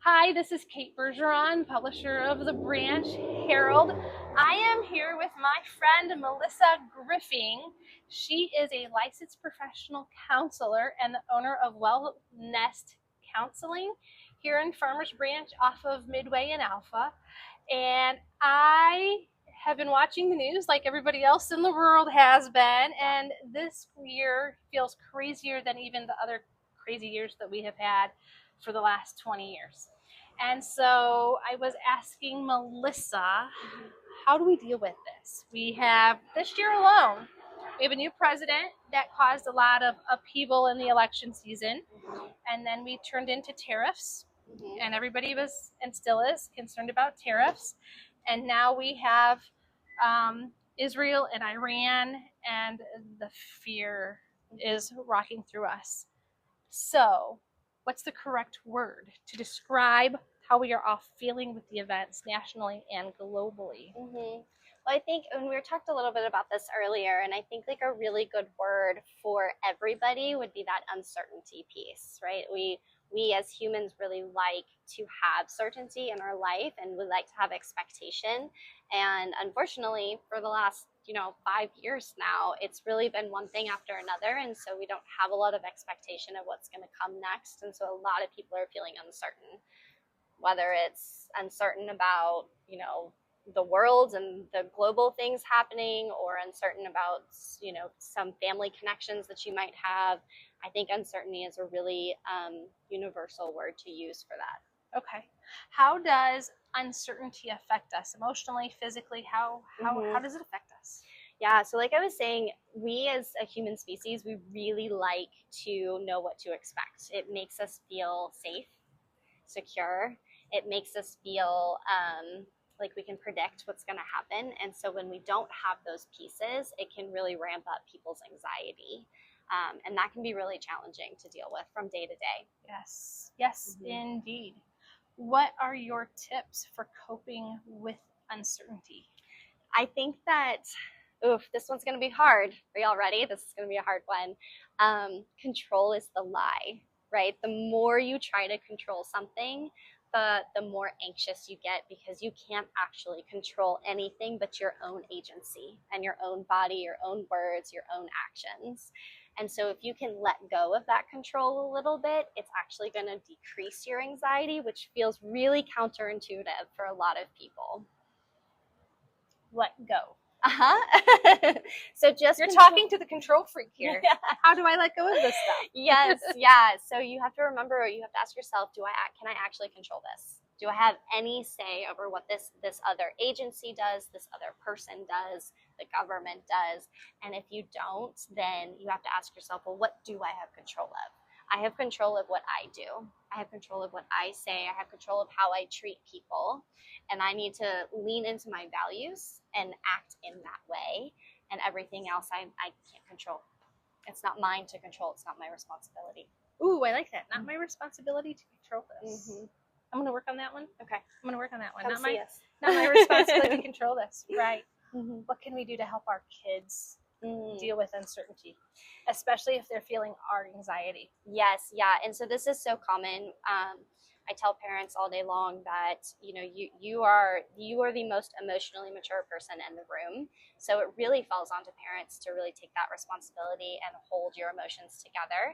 Hi, this is Kate Bergeron, publisher of the Branch Herald. I am here with my friend Melissa Griffing. She is a licensed professional counselor and the owner of Wellnest Counseling here in Farmers Branch off of Midway and Alpha. And I have been watching the news like everybody else in the world has been, and this year feels crazier than even the other crazy years that we have had for the last 20 years. And so I was asking Melissa, how do we deal with this? We have, this year alone, we have a new president that caused a lot of upheaval in the election season. And then we turned into tariffs, and everybody was, and still is, concerned about tariffs. And now we have Israel and Iran, and the fear is rocking through us. So, what's the correct word to describe how we are all feeling with the events nationally and globally? Well, I think, and we talked a little bit about this earlier, and I think like a really good word for everybody would be that uncertainty piece, right? We as humans really like to have certainty in our life, and we like to have expectation. And unfortunately, for the last 5 years now, it's really been one thing after another, and so we don't have a lot of expectation of what's going to come next. And so a lot of people are feeling uncertain, whether it's uncertain about the world and the global things happening, or uncertain about some family connections that you might have. I think uncertainty is a really universal word to use for that. Okay. How does uncertainty affect us emotionally, physically? How does it affect us? Yeah, so like I was saying, we as a human species, we really like to know what to expect. It makes us feel safe, secure. It makes us feel like we can predict what's going to happen. And so when we don't have those pieces, it can really ramp up people's anxiety. And that can be really challenging to deal with from day to day. Yes, indeed. What are your tips for coping with uncertainty? I think that, this one's going to be hard. Are y'all ready? This is going to be a hard one. Control is the lie, right? The more you try to control something, the more anxious you get, because you can't actually control anything but your own agency and your own body, your own words, your own actions. And so if you can let go of that control a little bit, it's actually going to decrease your anxiety, which feels really counterintuitive for a lot of people. Let go. So just you're talking to the control freak here. Yeah. How do I let go of this stuff? Yes, yeah. So you have to remember, you have to ask yourself, can I actually control this? Do I have any say over what this other agency does, this other person does, the government does? And if you don't, then you have to ask yourself, well, what do I have control of? I have control of what I do. I have control of what I say. I have control of how I treat people. And I need to lean into my values and act in that way. And everything else I can't control. It's not mine to control. It's not my responsibility. Ooh, I like that. Not my responsibility to control this. I'm going to work on that one. Okay. I'm going to work on that one. Come not see my us. Not my responsibility to control this. Right. What can we do to help our kids deal with uncertainty, especially if they're feeling our anxiety? Yes, yeah. And so this is so common. I tell parents all day long that you are the most emotionally mature person in the room. So it really falls onto parents to really take that responsibility and hold your emotions together.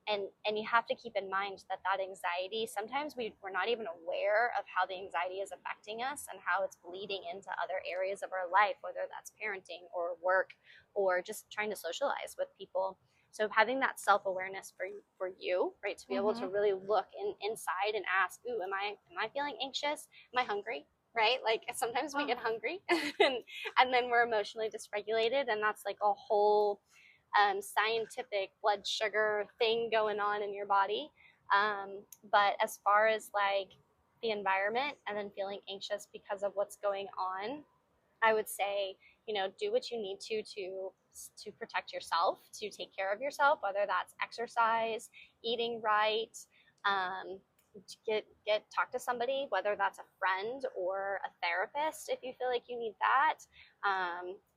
And you have to keep in mind that anxiety, sometimes we're not even aware of how the anxiety is affecting us and how it's bleeding into other areas of our life, whether that's parenting or work or just trying to socialize with people. So having that self-awareness for you, right, to be able to really look inside and ask, am I feeling anxious? Am I hungry? Right? Like sometimes we get hungry and then we're emotionally dysregulated, and that's like a whole scientific blood sugar thing going on in your body. But as far as like the environment and then feeling anxious because of what's going on, I would say, do what you need to protect yourself, to take care of yourself, whether that's exercise, eating right, talk to somebody, whether that's a friend or a therapist if you feel like you need that,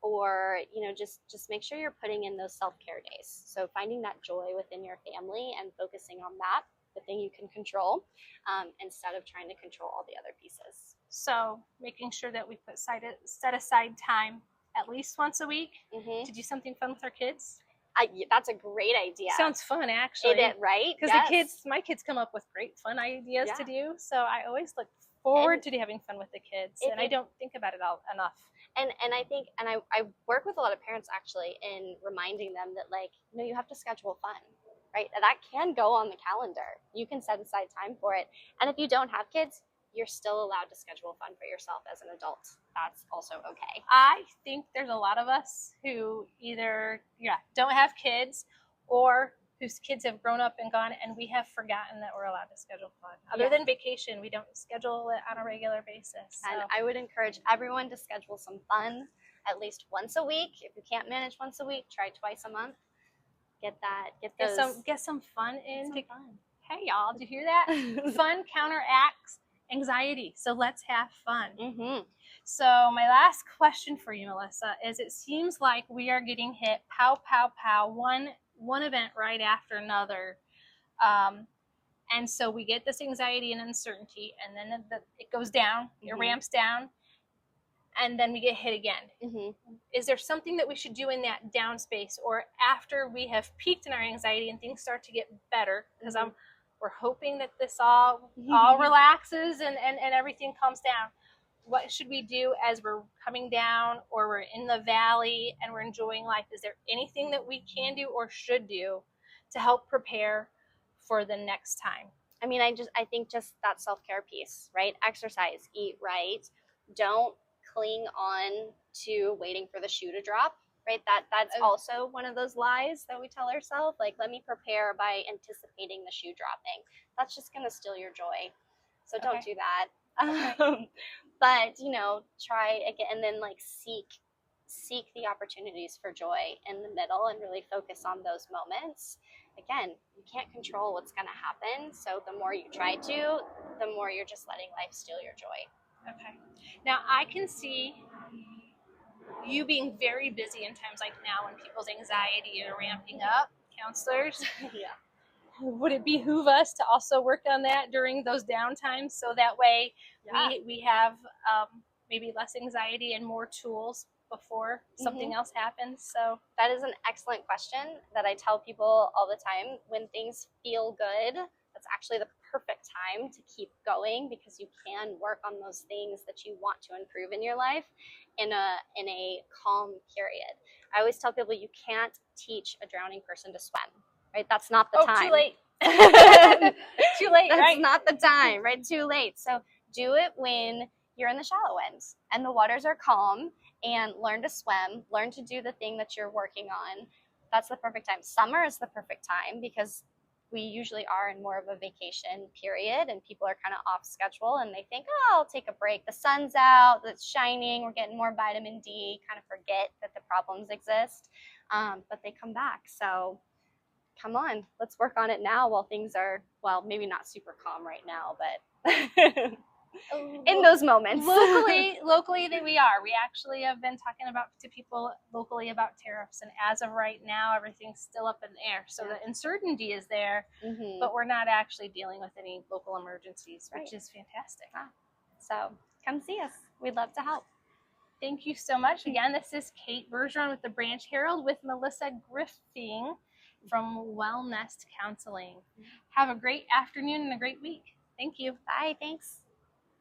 or just make sure you're putting in those self-care days. So finding that joy within your family and focusing on that the thing you can control, instead of trying to control all the other pieces. So making sure that we set aside time at least once a week to do something fun with our kids. That's a great idea. Sounds fun, actually. Right? Because my kids come up with great fun ideas to do. So I always look forward to having fun with the kids, and I don't think about it all enough. And I think, and I work with a lot of parents actually in reminding them that, like, you have to schedule fun, right? That can go on the calendar. You can set aside time for it. And if you don't have kids, you're still allowed to schedule fun for yourself as an adult. That's also okay. I think there's a lot of us who either don't have kids, or whose kids have grown up and gone, and we have forgotten that we're allowed to schedule fun. Other than vacation, we don't schedule it on a regular basis. So. And I would encourage everyone to schedule some fun at least once a week. If you can't manage once a week, try twice a month. Get some fun in. Some fun. Hey, y'all, did you hear that? Fun counteracts anxiety. So let's have fun. So my last question for you, Melissa, is it seems like we are getting hit pow, pow, pow, one event right after another. And so we get this anxiety and uncertainty, and then it goes down, it ramps down, and then we get hit again. Is there something that we should do in that down space, or after we have peaked in our anxiety and things start to get better? Because we're hoping that this all relaxes and everything calms down. What should we do as we're coming down, or we're in the valley and we're enjoying life? Is there anything that we can do or should do to help prepare for the next time? I mean, I think just that self-care piece, right? Exercise, eat right. Don't cling on to waiting for the shoe to drop, right? That's also one of those lies that we tell ourselves. Like, let me prepare by anticipating the shoe dropping. That's just going to steal your joy. So don't do that. But, try again, and then like seek the opportunities for joy in the middle and really focus on those moments. Again, you can't control what's going to happen. So the more you try to, the more you're just letting life steal your joy. Okay. Now I can see you being very busy in times like now when people's anxiety are ramping up, counselors. Would it behoove us to also work on that during those downtimes, so that way we have maybe less anxiety and more tools before something else happens? So that is an excellent question that I tell people all the time. When things feel good, that's actually the perfect time to keep going, because you can work on those things that you want to improve in your life in a calm period. I always tell people you can't teach a drowning person to swim. Right? That's not the time. Too late. Too late, That's right? not the time, right? Too late. So do it when you're in the shallow end and the waters are calm, and learn to swim, learn to do the thing that you're working on. That's the perfect time. Summer is the perfect time because we usually are in more of a vacation period and people are kind of off schedule and they think, oh, I'll take a break. The sun's out, it's shining, we're getting more vitamin D, kind of forget that the problems exist, but they come back. So come on, let's work on it now while things are, well, maybe not super calm right now, but in those moments. Locally that we are. We actually have been talking to people locally about tariffs, and as of right now, everything's still up in the air. So the uncertainty is there, but we're not actually dealing with any local emergencies, which is fantastic. So come see us. We'd love to help. Thank you so much. Again, this is Kate Bergeron with the Branch Herald with Melissa Griffing from Wellnest Counseling. Have a great afternoon and a great week. Thank you. Bye. Thanks.